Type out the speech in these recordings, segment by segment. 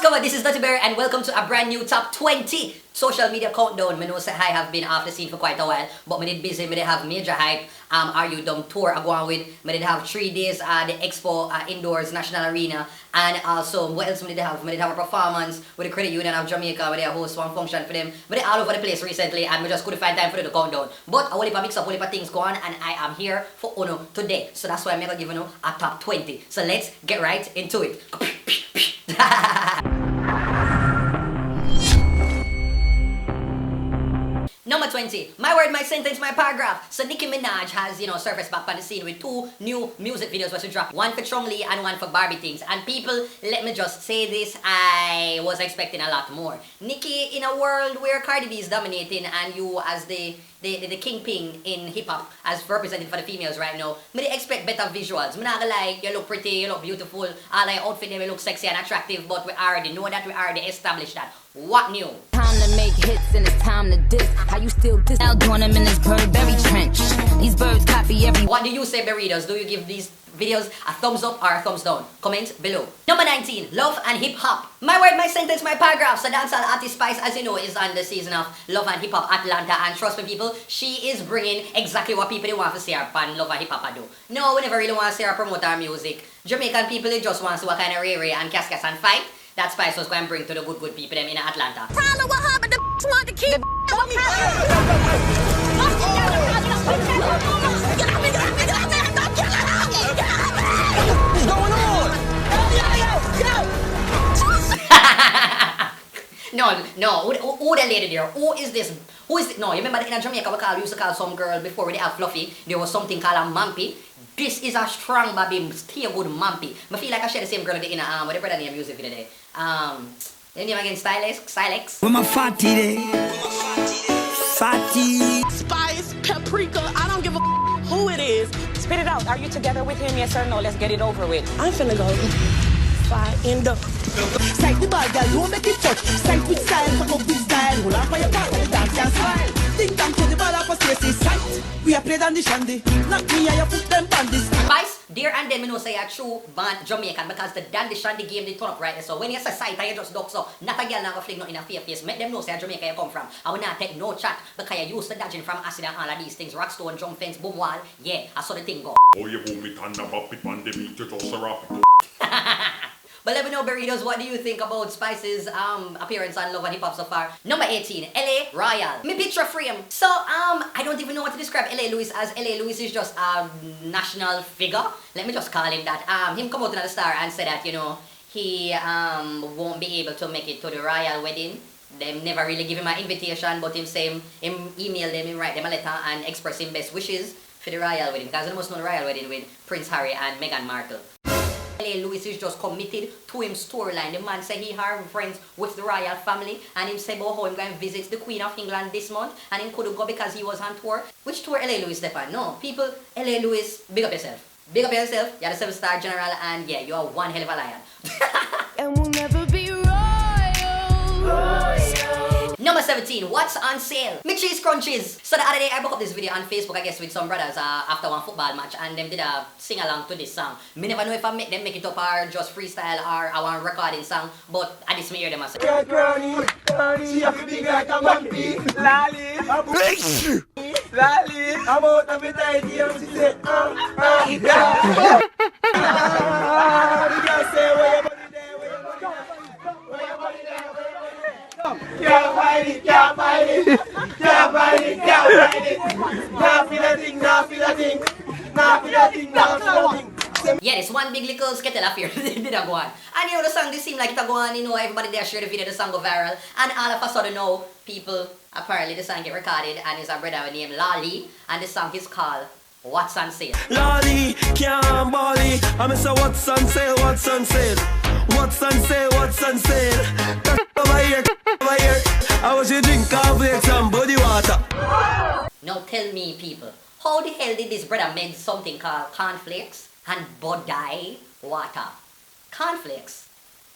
Cover, this is Duttyberry and welcome to a brand new top 20 social media countdown. I know say Hive have been off the scene for quite a while, but I did busy, I did have major hype. Are You Dumb tour I go on with. I did have 3 days the Expo indoors National Arena, and also what else I did have? I did have a performance with the Credit Union of Jamaica where they host one function for them. But they all over the place recently and we just couldn't find time for the countdown. But I will mix up, all things go on, and I am here for Uno today. So that's why I'm gonna give you a top 20. So let's get right into it. Number 20. My word, my sentence, my paragraph. So Nicki Minaj has, surfaced back on the scene with 2 new music videos which she dropped. One for Chung Lee and one for Barbie Things. And people, let me just say this, I was expecting a lot more. Nicki, in a world where Cardi B is dominating and you as the kingpin in hip-hop as represented for the females right now, I expect better visuals. I'm not gonna lie, you look pretty, you look beautiful, all your outfit they look sexy and attractive, but we already know that, we already established that. What new? Time to make hits and it's time to diss. How you still diss? Now doing them in this Burberry trench. These birds copy every. What do you say, Burritos? Do you give these videos a thumbs up or a thumbs down? Comment below. Number 19. Love and Hip Hop. My word, my sentence, my paragraph. So dancehall artist Spice, as you know, is on the season of Love and Hip Hop Atlanta, and trust me people, she is bringing exactly what people want to see her on Love and Hip Hop do. No, we never really want to see her promote her music. Jamaican people, they just want to see what kind of ray and cascas and fight. That Spice was going to bring to the good people them in Atlanta. Problem what happened? The want to keep What's going on? No, who the lady there? Who is this? No, you remember in Jamaica we used to call some girl before they have fluffy, there was something called a mampy. This is a strong baby, still good mampy. I feel like I share the same girl in what the brother name music video there. The name again, Stylex. With my fatty day. Fatty. Spice, paprika, I don't give a who it is. Spit it out. Are you together with him? Yes or no? Let's get it over with. I'm finna go find up. Sight the bad girl, don't make it touch. Sight with style, fuck up with style. Hold on for your part, the dance can smile. Think tank to the ball up a Stacy sight. We are played on the shandy. Knock me and you put them bandits. Spice, there and then we know say a true band Jamaican because the dandy shandy game they turn up right there. So when you say sight and you just duck so, not a girl now go fling not in a face. Make them know say a Jamaica you come from. I will not take no chat because you used to dodging from acid and all of these things. Rockstone, jump fence, boom wall. Yeah, I saw the thing go. Oh, you boom it and about it on the meat, you just a rap it. But let me know, Burritos, what do you think about Spice's appearance on Love and Hip Hop so far? Number 18, LA Royal. Me picture frame. So, I don't even know what to describe LA Lewis as. LA Lewis is just a national figure. Let me just call him that. Him come out in the star and say that, he won't be able to make it to the royal wedding. Them never really give him an invitation, but him say him email them, him write them a letter and express him best wishes for the royal wedding. Because you must know the royal wedding with Prince Harry and Meghan Markle. LA Lewis is just committed to him storyline. The man say he are friends with the royal family and him say about how him going to visit the Queen of England this month and him couldn't go because he was on tour. Which tour LA Lewis Stefflon? No, people, LA Lewis, big up yourself. Big up yourself, you're the 7-star general and yeah, you are one hell of a lion. and we'll never be royal. Number 17, what's on sale? Me cheese crunchies. So the other day I broke up this video on Facebook, I guess, with some brothers after one football match, and them did a sing along to this song. Me never know if I make them make it up or just freestyle or I want recording song, but I just hear them as She have to be like a monkey. Lali. Lali. I'm out of it idea. She said, yeah. The girl say, where your body there, where your body there, where your body there, where your body there. Can't find it, can't find it, can't find it, can't find it. Nah feel a thing, nah feel a thing, nah feel a thing, nah feel a thing. Yeah, this one big little skettle affair did a go on. And the song, this seemed like it a go on, everybody there share the video, the song go viral. And all of a sudden now, people, apparently the song get recorded and it's a brother named Lolly. And the song is called What's on Sale. Lolly, can't bally. I'm say what's on sale, what's on sale. What's on sale, what's on sale. Over here, over here. I want you drink cornflakes and body water. Now tell me people, how the hell did this brother make something called cornflakes and body water? Cornflakes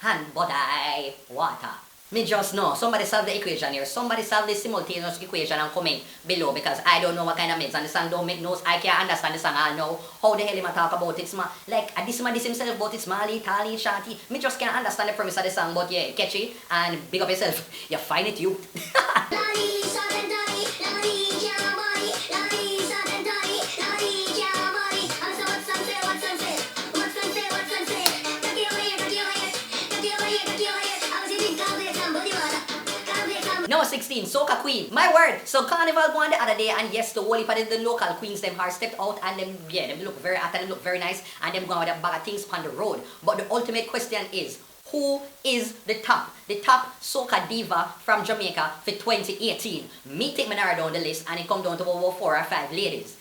and body water. Me just know. Somebody solve the equation here. Somebody solve the simultaneous equation and comment below because I don't know what kind of meds and the song don't make notes. I can't understand the song. I know how the hell him a talk about it. Like, this himself, but it's Mali, Tali, Shanti. Me just can't understand the premise of the song, but yeah, catchy and big up yourself. You find it, you. Number 16, Soca Queen. My word. So Carnival go on the other day, and yes, the whole heap of the local queens them are stepped out, and them them look very hot and them look very nice, and them go with a bag of things on the road. But the ultimate question is, who is the top soca diva from Jamaica for 2018? Me take me narrow down the list, and it come down to over 4 or 5 ladies.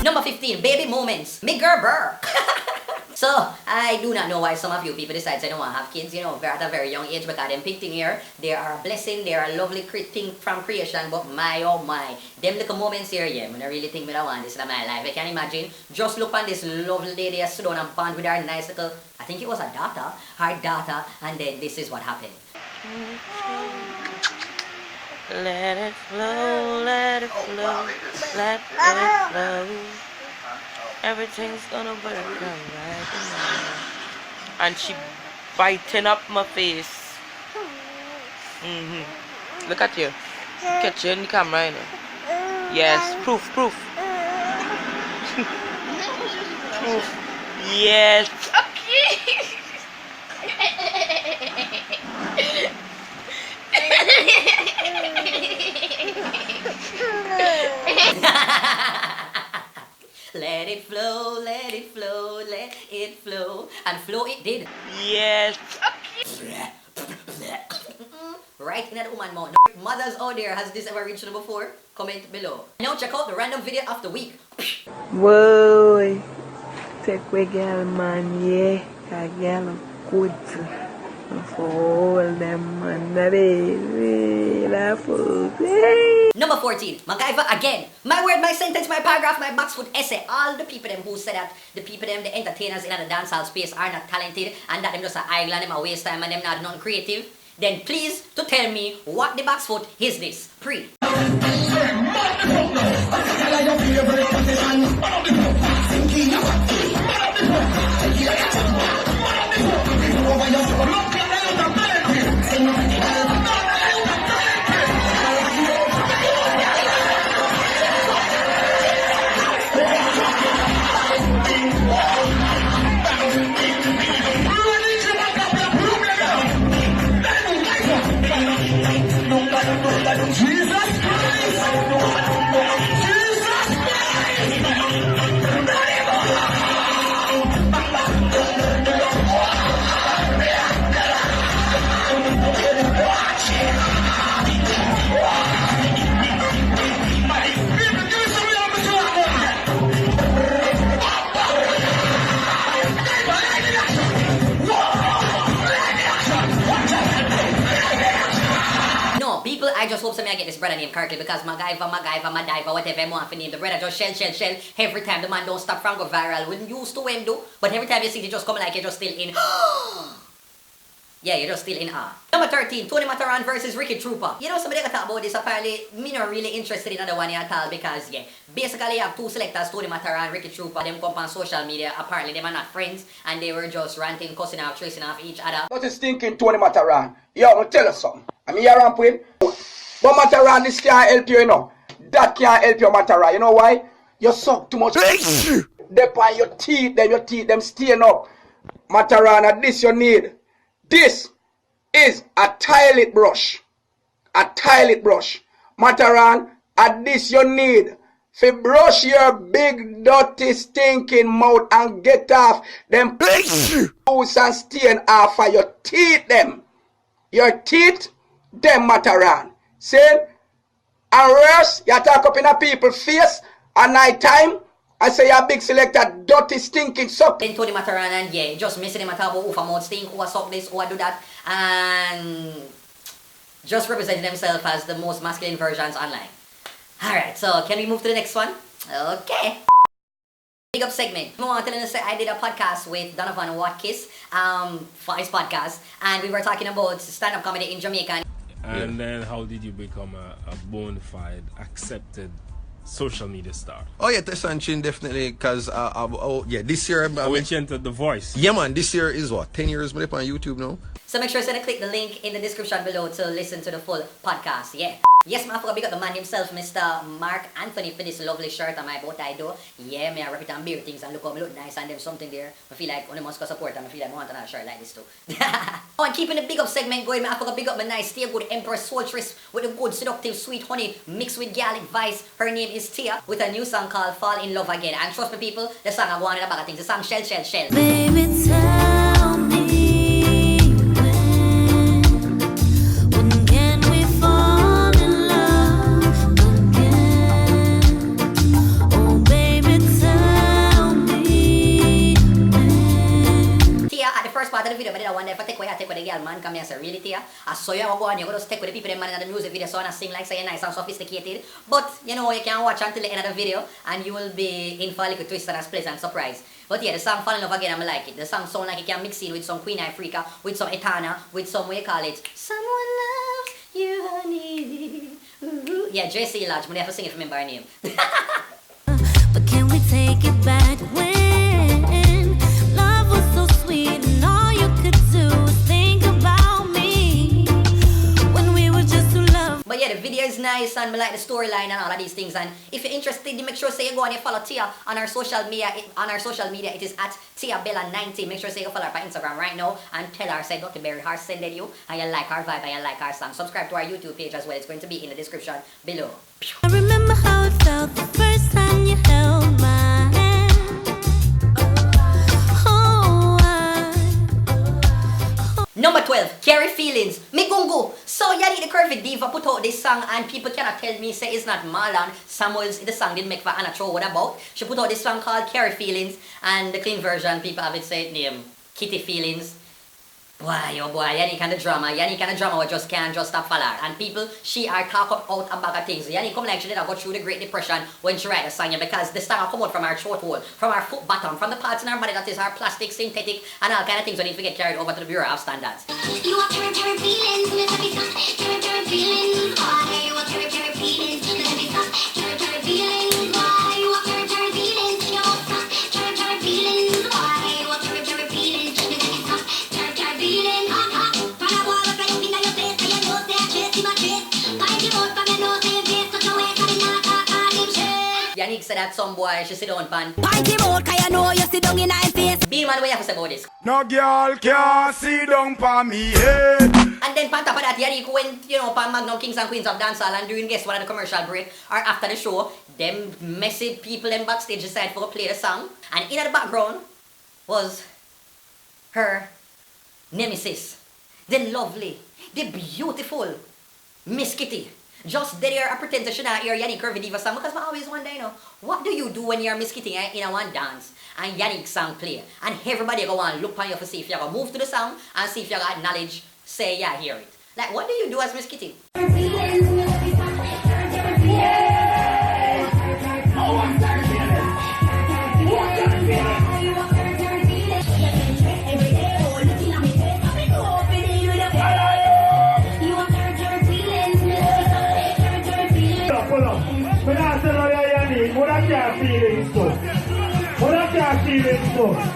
Number 15, Baby Moments. Me girl Burr. So, I do not know why some of you people decide they don't want to have kids, you know, at a very young age, because them pink thing here, they are a blessing, they are a lovely thing from creation, but my oh my, them little moments here, yeah, I really think I want this in my life. I can imagine, just look on this lovely lady stood on a band with her nice little, I think it was her daughter, and then this is what happened. Let it flow, let it flow, let it flow. Everything's gonna work out right now. And she biting up my face. Look at you. Catch you in the camera, you know. Yes, proof. Proof. Yes. Let it flow, let it flow, let it flow. And flow it did. Yes. Right in that woman mouth. Mothers out there, has this ever reached you before? Comment below. Now check out the random video of the week. Boy, take we girl man, yeah, a girl good. For all them man, baby, Number 14, MacGyver again. My word, my sentence, my paragraph, my box foot essay. All the people them who said that the people them, the entertainers in the dancehall space are not talented and that them just a idle and them a waste time and them not non-creative, then please to tell me what the box foot is this. Pre. I just hope somebody get this brother named Kartel because MacGyver, whatever I want to name the brother just shell. Every time the man don't stop from go viral. Wouldn't used to him do, but every time you see it just come like you're just still in. Yeah, you're just still in awe. Number 13, Tony Mataran versus Ricky Trooper. You know, somebody can talk about this. Apparently, me not really interested in another one at all because, yeah, basically you have two selectors, Tony Mataran, Ricky Trooper. Them come on social media. Apparently, they are not friends and they were just ranting, cussing off, tracing off each other. What is thinking Tony Mataran? Yo, I'm gonna tell you something. I'm here ramp with. But Mataran, this can't help you, you know. That can't help you, Mataran. You know why? You suck too much. They on your teeth, them staying up. Mataran, and this you need. This is a toilet brush. A toilet brush. Mataran, and this you need. To brush your big, dirty, stinking mouth and get off them ooze and stain off of your teeth, them. Your teeth, them Mataran. See? And worse, you talk up in a people's face at night time. I say you're a big selector, dirty, stinking suck. Then Tony Mataran and yeah, just missing him at about who mouth stink, who suck this, who do that, and just representing themselves as the most masculine versions online. Alright, so can we move to the next one? Okay. Big up segment. I want to tell you say I did a podcast with Donovan and Watkis for his podcast, and we were talking about stand-up comedy in Jamaica. And then how did you become a bona fide, accepted social media star? Oh yeah, Tessa and Chin definitely, because this year I went into The Voice. Yeah man, this year is what, 10 years on YouTube now? So make sure to click the link in the description below to listen to the full podcast. Yeah. Yes, man, I forgot big up the man himself, Mr. Mark Anthony, for this lovely shirt on my bow tie do. Yeah, me I rep it and beer things and look how me look nice and them something there. I feel like only must go support and I feel like I want another shirt like this too. Oh, and keeping the big up segment going, I forgot big up my nice Stay Good Empress Soultress with a good seductive sweet honey mixed with garlic vice. Her name is Tia with a new song called Fall in Love Again. And trust me people, the song I go on in the back of things. The song Shell Shell Shell. Baby, tell me when can we fall in love again? Oh baby, tell me when. Tia, at the first part of the video, I did one day if I take away the girl man come here and say, really Tia? I saw you go on, you go to stick with the people in the music video so and sing like say nice and sophisticated. But you know you can watch until the end of the video and you will be in for a little twist and a pleasant surprise. But yeah, the song Fall in Love Again, I like it. The song sound like it can mix in with some Queen Africa, with some Etana, with some, what you call it, someone loves you, honey. Ooh. Yeah, JC Lodge, but they have to sing it from him by name. But can we take it back when love was so sweet and all you could do was think about me when we were just too loved? But yeah, the video is nice and I like the storyline and all of these things. And if you're interested, make sure say you go and you follow Tia on our social media. It is at TiaBella90. Make sure say you follow her on Instagram right now and tell her say Dr. Berry Heart sended you and you like her vibe and you like her song. Subscribe to our YouTube page as well. It's going to be in the description below. I remember how it felt the first time you held my hand. Number 12, Carry Feelings, Migungu. So Yanni the Curvy Diva put out this song and people cannot tell me say it's not Marlon Samuels. The song didn't make for Anna Cho. What about? She put out this song called Carry Feelings and the clean version people have it say name Kitty Feelings. Boy, oh boy, Yanni kind of drama what just can't just stop follow. And people, she are talk out and back of things. Yanni come like she did go through the Great Depression when she write the song because the song come out from her throat hole, from her foot bottom, from the parts in her body that is her plastic, synthetic, and all kind of things that need to get carried over to the Bureau of Standards. You want to carry feelings, let me stop. Carry feelings, why? You want to carry feelings, let me stop. Carry feelings, why? You want to carry feelings, you don't stop. Carry feelings, why? You want to carry feelings, let me stop. Carry feelings, Para a bola pra eu pintar meu face, aí eu não sei a chance, my face. Vai de volta pra minha nose, eu vejo que eu entro na caca, Yannick said that some boy she sit down pan. Pinty mode, cause you know you sit down in my face. Bean man, what you have to say about this? No girl can sit down for me head. And then on top of that, Yannick went, pan Magnum Kings and Queens of Dancehall and during guess one of the commercial break or after the show, them messy people in backstage decided to play the song. And in the background was her nemesis, the lovely, the beautiful Miss Kitty. Just there, I pretend to should not hear Yannick Curvy Diva song because I always wonder, what do you do when you're Miss Kitty in a one dance and Yannick song play and everybody go and look on you to see if you go move to the song and see if you got knowledge, say yeah, hear it. Like, what do you do as Miss Kitty?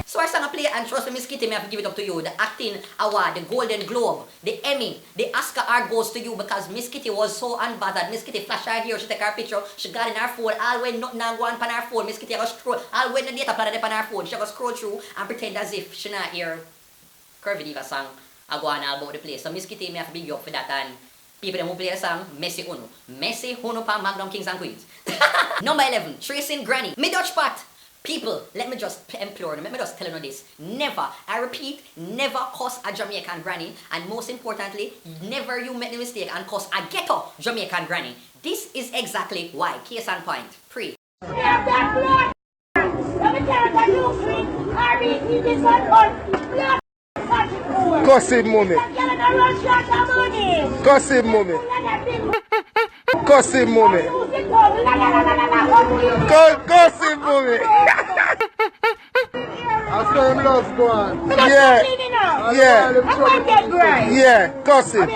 So our song play and trust me, Miss Kitty, I have to give it up to you. The acting award, the Golden Globe, the Emmy, the Oscar art goes to you because Miss Kitty was so unbothered. Miss Kitty flash her here, she take her picture, she got in her phone, all when nothing go on her phone, Miss Kitty go scroll, all when the data plan on her phone, she go scroll through and pretend as if she not hear Curvy Diva song I go on all about the place. So Miss Kitty, I have to big you up for that and people who play the song, Messi Uno pa Magnum Kings and Queens. Number 11, Tracing Granny. Me Dutch Pot. People, let me just implore them, let me just tell you this. Never, I repeat, never cuss a Jamaican granny. And most importantly, never you make the mistake and cuss a ghetto Jamaican granny. This is exactly why. Case and point. Pre. Gossip mommy. Gossip mommy. Gossip mommy. Gossip mommy. I saw him love go on. Yeah. Yeah. I'm going to get great. Yeah. Cuss it.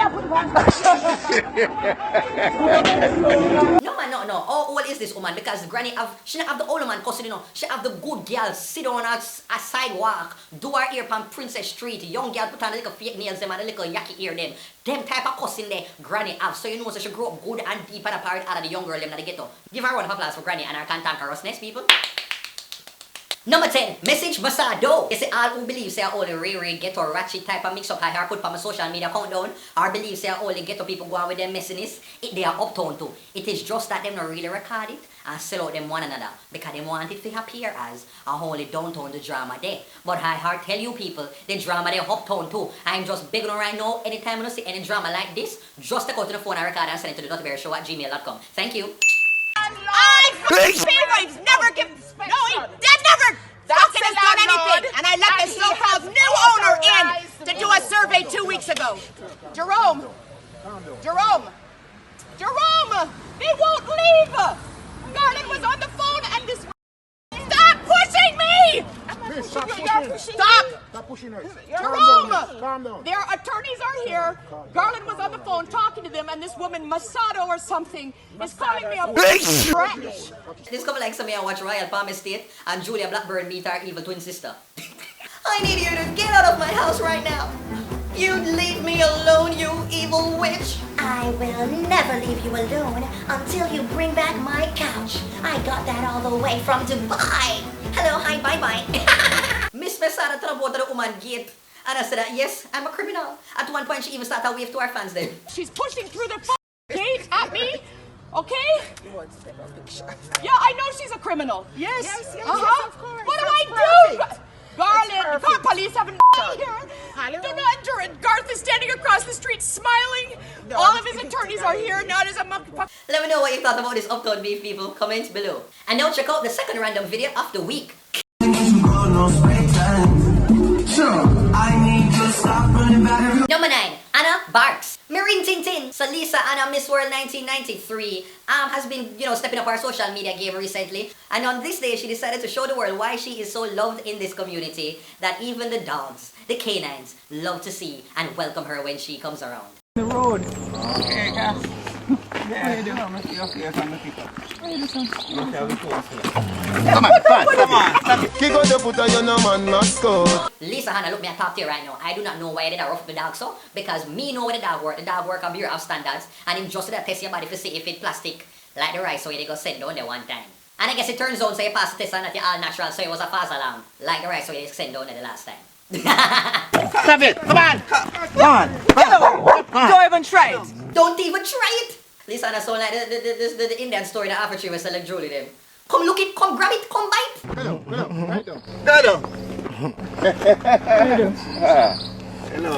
No man, no. How old is this woman? Because granny she not have the older man cussing, you know. She have the good girl sit on a sidewalk, do her ear pan Princess Street. Young girl put on a little fake nails them and a little yucky ear them. Them type of cussing there, granny have. So you know so she grew up good and deep and apart out of the young girl them that they ghetto. Give her a round of applause for granny and her cantankerousness, people. Number 10, message Masado. You see, all who believe say all the Ray ghetto ratchet type of mix up I put on my social media countdown, or believe say all the ghetto people go on with their messiness, they are uptown too. It is just that them not really record it and sell out them one another because they want it to appear as a wholly downtown the drama there. But I tell you people, the drama they uptown too. I'm just begging right now, anytime you see any drama like this, just take out to the phone and record and send it to the duttyberryshow@gmail.com. Thank you. I've never given. No, they've never fucking has done anything. And I let the so-called new owner in to do a survey 2 weeks ago. Jerome, they won't leave. Garland was on the phone and this. Stop pushing me! Stop pushing her. Jerome, calm down. Their attorneys are here. Garland was on the phone talking to them, and this woman Masado or something is calling me a bitch. This couple like some watch Royal Palm Estate and Julia Blackburn meet her evil twin sister. I need you to get out of my house right now. You leave me alone, you evil witch. I will never leave you alone until you bring back my couch. I got that all the way from Dubai. Hello, hi, bye-bye. Miss Mesada trouble to the woman gate. And I said that, yes, I'm a criminal. At one point, she even started to wave to her fans then. She's pushing through the gate at me, okay? Yeah, I know she's a criminal. Yes, of course. What do I do? Garland, car police haven't here. Do not endure it. Garth is standing across the street smiling. All of his attorneys are here, not as a monkey. Let me know what you thought about this uptown beef, people. Comment below. And now check out the second random video of the week. Number 9, Anna Barks. Marine Tintin. So Lisa Anna Miss World 1993 has been, stepping up her social media game recently. And on this day, she decided to show the world why she is so loved in this community that even the dogs, the canines, love to see and welcome her when she comes around. The road. Okay, yeah. What you Come on. Kick out the put on your no man mascot. Lisa Hannah, look me at talk to you right now. I do not know why they rough the dog so. Because me know where the dog work. The dog work a bureau of standards. And him just test your body to see if it's plastic. Like the rice so they go send down there one time. And I guess it turns out so you pass the test and that you're all natural. So it was a false alarm. Like the rice so they send down there the last time. Stop it. Come on. Don't even try it. Don't even try it. Lisa Hannah sound like the Indian story that Africa was selling Julie them. Come look it, come grab it, come bite.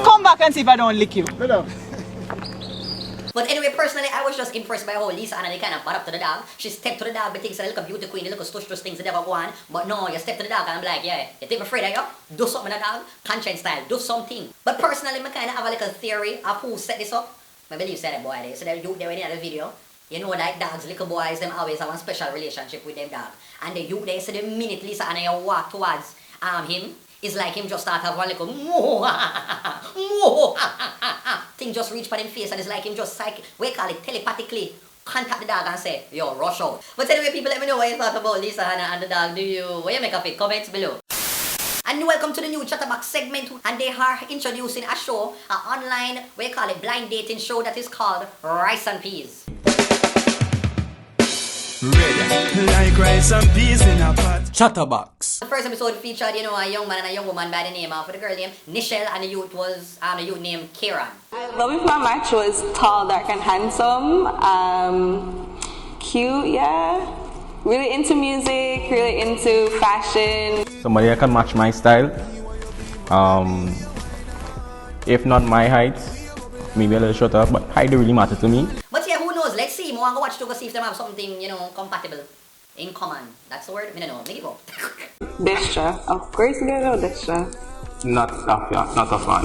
Come back and see if I don't lick you. But anyway, personally, I was just impressed by how Lisa Anna, they kind of brought up to the dog. She stepped to the dog, but thinks a little beauty queen, the little stush things that never go on. But no, you step to the dog and I'm like, yeah, you think I'm afraid of you? Do something with the dog, conscience style, do something. But personally, I kind of have a little theory of who set this up. I believe said that boy there. So they do there in the other video. You know, like dogs, little boys, them always have a special relationship with them dog. And the youth there, so the minute Lisa Anna you walk towards him, it's like him just start have one little thing just reach for him face and it's like him just we call it telepathically contact the dog and say, yo, rush out. But anyway, people, let me know what you thought about Lisa Anna and the dog. What you make of it? Comments below. And welcome to the new Chattabox segment, and they are introducing a show, an online, blind dating show that is called Rice and Peas. Like rice and peas in a pot. Chattabox. The first episode featured, a young man and a young woman by the name of the girl named Nichelle and the youth was the youth named Kieran. Love if my match was tall, dark, and handsome. Cute, yeah. Really into music, really into fashion. Somebody that can match my style. If not my height, maybe a little shorter, but height don't really matter to me. But yeah, who knows? Let's see. I want to watch to go see if they have something, compatible. In common. That's the word? I don't know. Make it go. Destra. Of course you know Destra. Not a fan.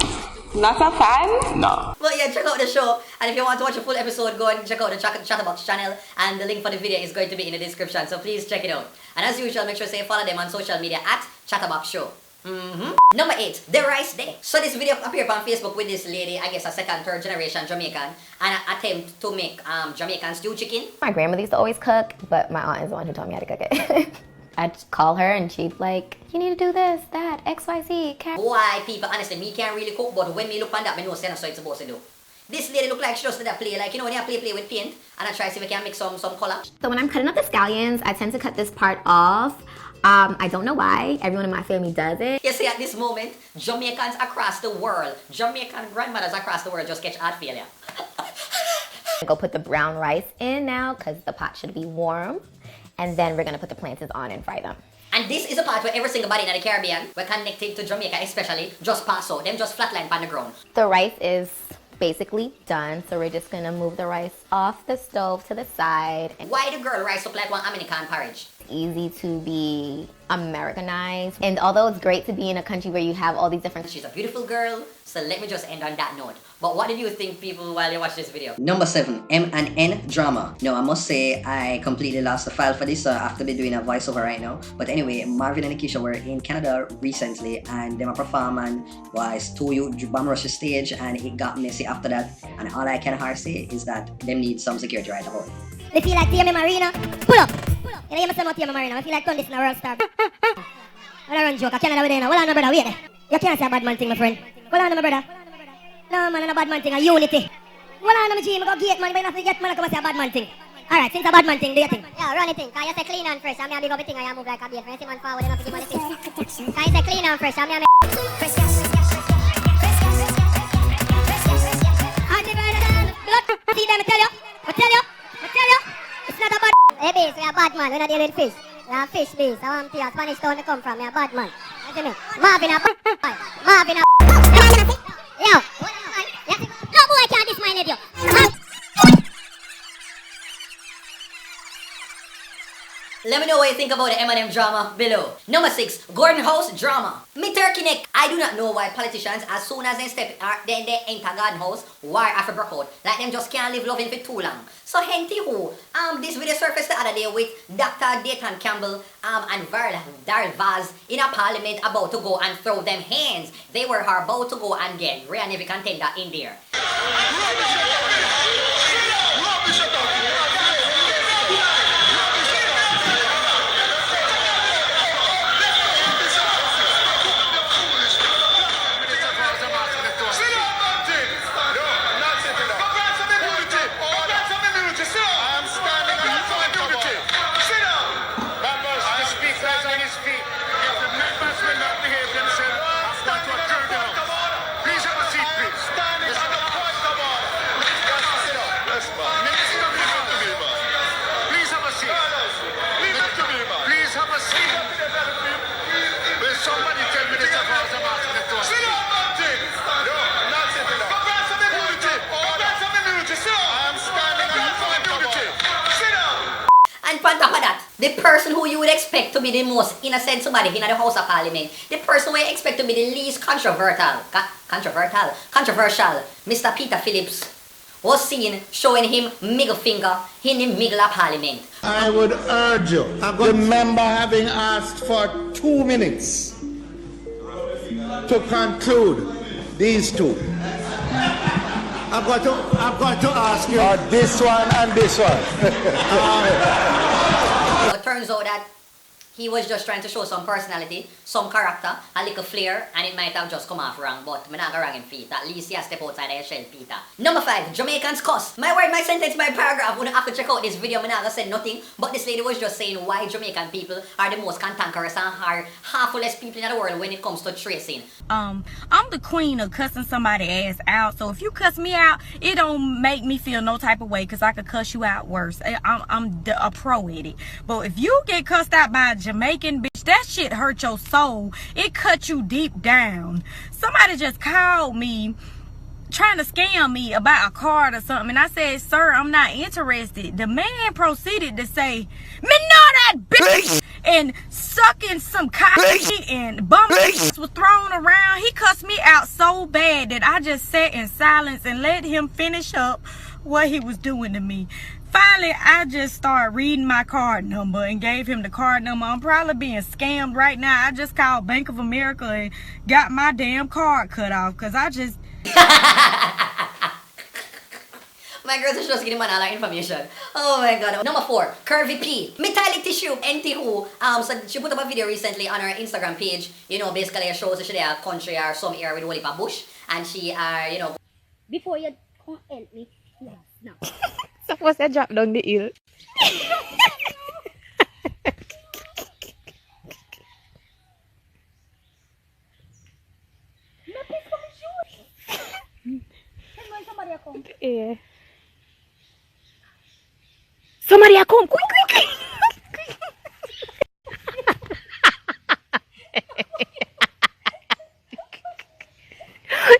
Not a fan? Nah. But yeah, check out the show. And if you want to watch a full episode, go and check out the Chattabox channel. And the link for the video is going to be in the description. So please check it out. And as usual, make sure to follow them on social media at Chattabox Show. Number 8, the rice day. So this video appeared on Facebook with this lady, I guess a second, third generation Jamaican, and an attempt to make Jamaican stew chicken. My grandmother used to always cook, but my aunt is the one who taught me how to cook it. I'd call her and she'd like, you need to do this, that, XYZ, cat. Why people, honestly, me can't really cook, but when me look on that, me know that's what it's supposed to do. This lady look like she just did a play, like, you know, when you play with paint, and I try to see if I can make some color. So when I'm cutting up the scallions, I tend to cut this part off. I don't know why. Everyone in my family does it. You see, at this moment, Jamaicans across the world, Jamaican grandmothers across the world just catch heart failure. Go put the brown rice in now, because the pot should be warm. And then we're gonna put the plantains on and fry them. And this is a part where every single body in the Caribbean, we're connected to Jamaica especially, just pass out. Them just flatline on the ground. The rice is basically done, so we're just gonna move the rice off the stove to the side. Why the girl rice up like one American porridge? Easy to be Americanized, and although it's great to be in a country where you have all these different... She's a beautiful girl, so let me just end on that note. But what did you think, people, while you watch this video? Number 7, M&N drama. Now I must say I completely lost the file for this after they're doing a voiceover right now. But anyway, Marvin and Keisha were in Canada recently, and them a performance was too bomb rush the stage, and it got messy after that. And all I can hard say is that them need some security right about. They feel like TM Marina. Pull up. You know, you must TM Marina. I feel like done this in a world star. Well, I run joke. I Canada with them. Well, I'm no brother. Wait. You can't say a bad man thing, my friend. Well, I'm no brother. No, man, I'm a bad man thing. A unity. Well, I'm no G. I go gate, man. But you have to get man. I come and say a bad man thing. Alright, since a bad man thing, do your thing. Yeah, run it thing. Can you say clean on fresh? I'm going to big up the thing. I move like a beard. When you see man forward, you have to give man the thing. Can you say clean on fresh? I'm going to fresh cash. See them, I tell you. It's not a bad. Hey, Beez, we are bad man. We're not dealing with fish. We are fish, Beez. I want to see a Spanish town to come from. We are bad man. What do you mean? Marvin a boy. Marvin a yo. No boy can't diss my nephew. Let me know what you think about the M&M drama below. Number 6, Gordon House drama. Me turkey neck. I do not know why politicians, as soon as they enter Gordon House, war after broke out. Like them just can't live loving for too long. So henty who, this video surfaced the other day with Dr. Dayton Campbell and Darrell Vaz in a parliament about to go and throw them hands. They were about to go and get Real Navy contender in there. On top of that, the person who you would expect to be the most innocent somebody in the House of Parliament, the person who you expect to be the least controversial, Mr. Peter Phillips, was seen showing him middle finger in the middle of Parliament. I would urge you, the member having asked for 2 minutes to conclude these two. I've got to ask you this one and this one. It turns out that he was just trying to show some personality, some character, a little flair, and it might have just come off wrong, but I'm not going to wrong him feet. At least he has step outside of shell, Peter. Number 5, Jamaicans cuss. My word, my sentence, my paragraph. When I have to check out this video, I'm not going to say nothing, but this lady was just saying why Jamaican people are the most cantankerous and are half-less people in the world when it comes to tracing. I'm the queen of cussing somebody ass out, so if you cuss me out, it don't make me feel no type of way, because I could cuss you out worse. I'm a pro at it. But if you get cussed out by a Jamaican bitch, that shit hurt your soul. It cut you deep down. Somebody just called me trying to scam me about a card or something, and I said, sir, I'm not interested. The man proceeded to say, me know that bitch, and sucking some cocky and bum was thrown around. He cussed me out so bad that I just sat in silence and let him finish up what he was doing to me. Finally, I just started reading my card number and gave him the card number. I'm probably being scammed right now. I just called Bank of America and got my damn card cut off because I just... My girls are just getting manala information. Oh my god. Number 4, Curvy P. Metallic tissue. NT who. So she put up a video recently on her Instagram page. You know, basically it shows that she a country or some area with a bush. And she you know. Before you come help me, yes, no. Suppose I drop down the hill. Yeah. Somebody come quick.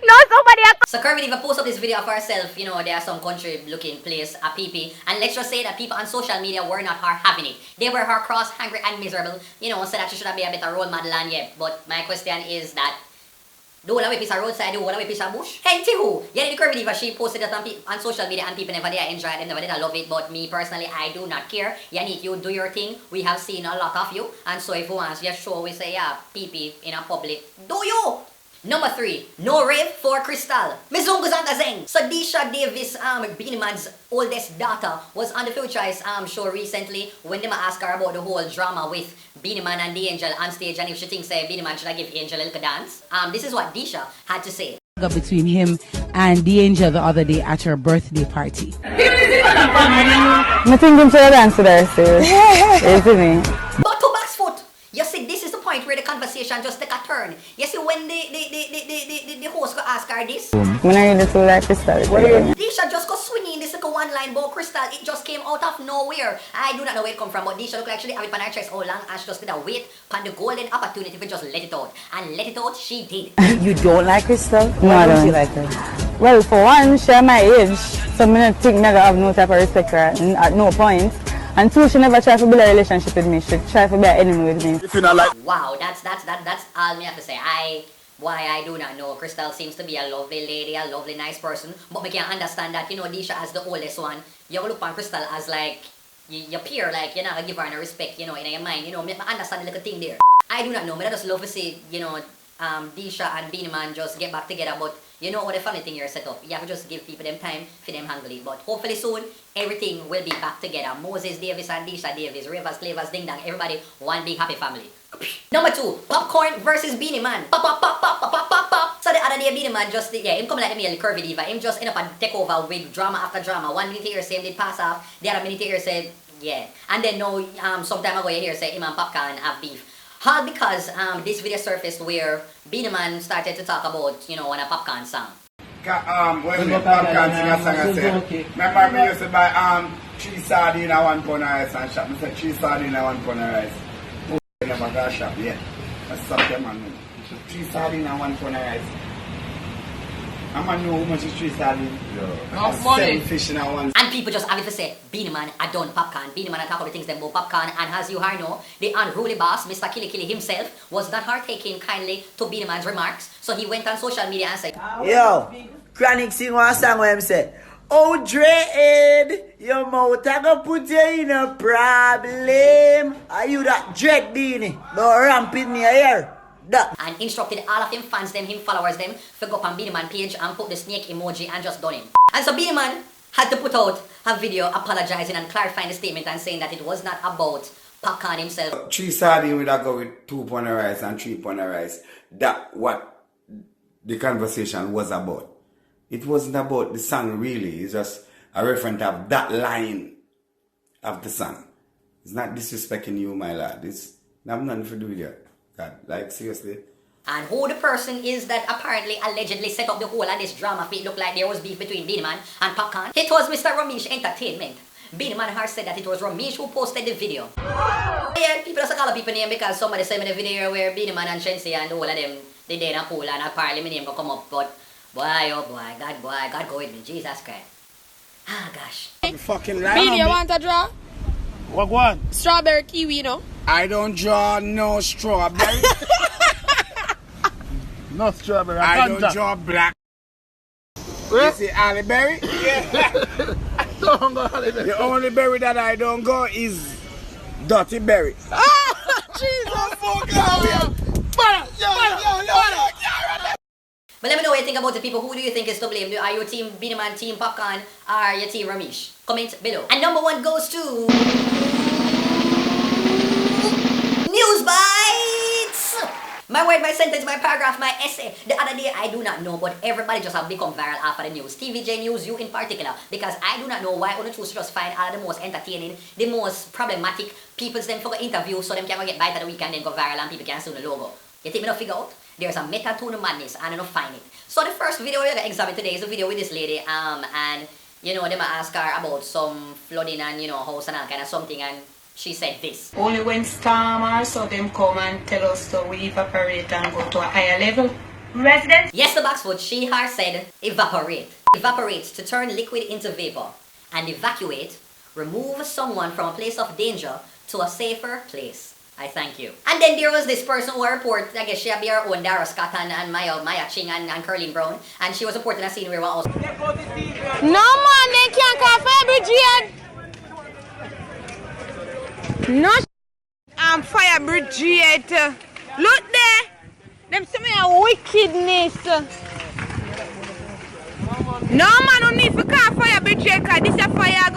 No, somebody So Curvy Diva posted up this video of herself, you know, there are some country looking place, a pee-pee, and let's just say that people on social media were not her having it. They were her cross, hungry and miserable, you know, said that she should be a better role model and yeah. But my question is that, do all the way piece of roadside, do all the way piece of bush? Hey, who? Yeah, the Curvy Diva, she posted that on social media and people never did enjoy it, never did love it, but me personally, I do not care. Yannick, you do your thing. We have seen a lot of you, and so if you want to just show, we say, yeah, pee-pee in a public, do you? Number 3, no rave for Crystal. Mizungu Zangazeng. So Disha Davis, Beenie Man's oldest daughter, was on the Futurize show recently when they asked her about the whole drama with Beenie Man and the Angel on stage and if she thinks Beenie Man should give Angel a little dance. This is what Disha had to say. Between him and the Angel the other day at her birthday party. I think him should dance to there still. Isn't it? Back to back's foot. You see, this is the point where the conversation just take a turn. You see, when the host go ask her this, When I really feel like Crystal. Disha just go swinging this like a one line about Crystal. It just came out of nowhere. I do not know where it come from, but Disha look like she have it on her chest all long and she just did a wait for the golden opportunity to just let it out. And let it out, she did. You don't like Crystal? No, I don't. You like her? Well, for one, she's my age, so I don't think I have no type of respect for her at no point. And two, she never tried to build a relationship with me. She tried to be an enemy with me. If you're not like, wow, that's all me have to say. I do not know. Crystal seems to be a lovely lady, a lovely nice person, but we can understand that, you know, Disha as the oldest one, you look on Crystal as like your peer, like you're not gonna give her no respect, you know, in your mind, you know, I understand the little thing there. I do not know, but I just love to see, you know, Disha and Beenie Man just get back together, but you know what the funny thing here set up. You have to just give people them time for them handle it. But hopefully soon, everything will be back together. Moses Davis and Disha Davis, Ravers, Clavers, Ding Dong, everybody, one big happy family. Number 2, Popcorn versus Beenie Man. Pop, pop, pop, pop, pop, pop, pop, pop. So the other day, Beenie Man just, yeah, him come like the male Curvy Diva. Him just end up and take over with drama after drama. 1 minute here say him did pass off. The other minute here said, yeah. And then now, some time ago you hear say him and Popcorn have beef. All because this video surfaced where Beenie Man started to talk about, you know, on a Popcorn song. When the Popcorn sing a song, I said, remember me used to buy 3 sardines and 1 pound of rice and shop. I said 3 sardines and 1 pound of rice. Oh, I never got a shop yet. I stopped them and 3 sardines and 1 pound of rice. I'm gonna know how much is 3 sardines. No money. Fish in one. And people just have it to say, Beenie Man, I done Popcorn. Beenie Man, I talk about the things them about Popcorn. And as you know, the unruly boss, Mr. Killy Killy himself, was not hard taking kindly to Beenie Man's remarks. So he went on social media and said, yo, Chronic sing one song where him say, oh Dread, your mouth I gonna put you in a problem. Are you that Dread Beanie? Don't ramp in me here. And instructed all of him fans them, him followers them, to go up on Beenie Man page and put the snake emoji and just done him. And so Beenie Man had to put out a video apologizing and clarifying the statement and saying that it was not about Popcorn himself. 3 sardines would I go with 2 pound of rice and 3 pound of rice. That what the conversation was about. It wasn't about the song really. It's just a reference of that line of the song. It's not disrespecting you, my lad. It's not nothing to do with that. God, like seriously. And who the person is that apparently allegedly set up the whole of this drama fit look like there was beef between Beenie Man and Popcorn? It was Mr. Ramesh Entertainment. Beenie Man has said that it was Ramesh who posted the video. Yeah, people just call people name because somebody sent me the video where Beenie Man and Shensi and all of them, they did a pool and apparently my name will come up, but boy, oh boy, God go with me, Jesus Christ. Ah, gosh. I'm fucking Beenie, you want a draw? What one? Strawberry kiwi, you know. I don't draw no strawberry. No strawberry. I don't draw black. You see Halle Berry? Yeah. Don't go Halle Berry. The only berry that I don't go is Dutty Berry. Jesus! But let me know what you think about the people. Who do you think is to blame? Are you team Beanie team Popcorn, or your team Ramesh? Comment below. And number one goes to News Bites! My word, my sentence, my paragraph, my essay. The other day, I do not know, but everybody just have become viral after the news. TVJ News, you in particular. Because I do not know why only choose to just find all the most entertaining, the most problematic people's them for the interview so them can go get bite at the weekend and go viral and people can see the logo. You think me not figure out? There's a meta to the madness and I don't find it. So the first video we're gonna examine today is a video with this lady, and you know, they might ask her about some flooding and you know, house and all kind of something, and she said this. Only when storm or so them come and tell us to we evaporate and go to a higher level. Residents? Yes, the Boxwood, she her said evaporate. Evaporate, to turn liquid into vapor. And evacuate, remove someone from a place of danger to a safer place. I thank you. And then there was this person who reported, I guess she had her own Dara Scott and Maya Ching and Curly Brown, and she was reporting a scene where one was. No man, they can't call for Bridget. No, I'm fire Bridget. Look there. Them see me a wickedness. No man don't need to call fire Bridget, because this a fire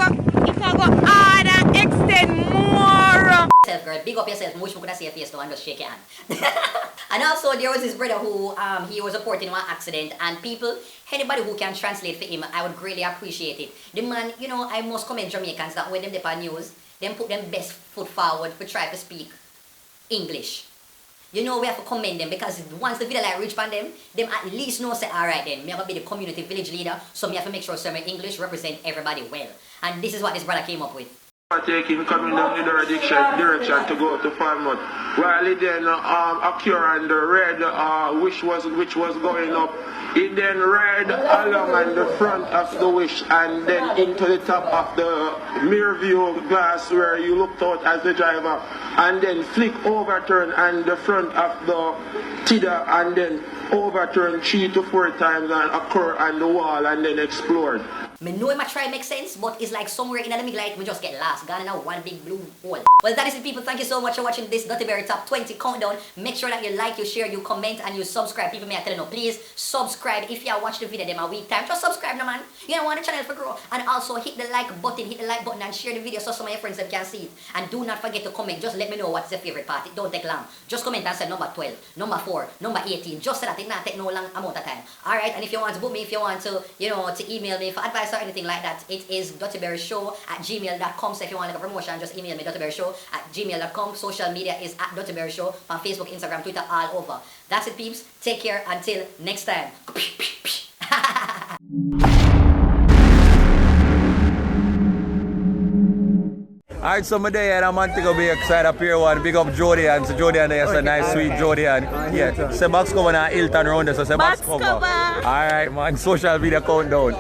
it can go hard and extend more. Girl, big up yourself. I wish we could see your face though and just shake your hand. And also there was this brother who he was reporting one accident, and people, anybody who can translate for him, I would greatly appreciate it. The man, you know, I must commend Jamaicans that when them depend news, them put them best foot forward to try to speak English. You know, we have to commend them, because once the video like reach from them at least know say, alright then, me have to be the community village leader, so me have to make sure so my English represent everybody well. And this is what this brother came up with. Taking coming down the direction to go to Falmouth. While it then occur and the red which was going up, it then red along on the front of the wish and then into the top of the mirror view glass where you looked out as the driver, and then flick overturn on the front of the Tida and then overturn 3 to 4 times and occur on the wall and then explode. Me know it might try make sense, but it's like somewhere in the middle, like we just get lost. Gone in a one big blue hole. Well, that is it, people. Thank you so much for watching this Dutty Berry Top 20 Countdown. Make sure that you like, you share, you comment, and you subscribe. People may I tell you no, please subscribe. If you watch the video them a week time, just subscribe, no man. You don't want the channel to grow. And also hit the like button and share the video so some of your friends can see it. And do not forget to comment. Just let me know what's your favorite part. It don't take long. Just comment and say number 12, number 4, number 18. Just so that it not take no long amount of time. Alright, and if you want to book me, if you want to, you know, to email me for advice or anything like that, it is duttyberryshow@gmail.com. So if you want like a promotion, just email me duttyberryshow@gmail.com. Social media is at duttyberryshow on Facebook, Instagram, Twitter, all over. That's it, peeps. Take care until next time. Alright, so I'm there and I'm on to go be excited up here one. Big up Jodian. So Jodian there is a nice sweet Jodian. Yeah. Say box cover and Hilton round there, so say box cover. Alright man, social media countdown.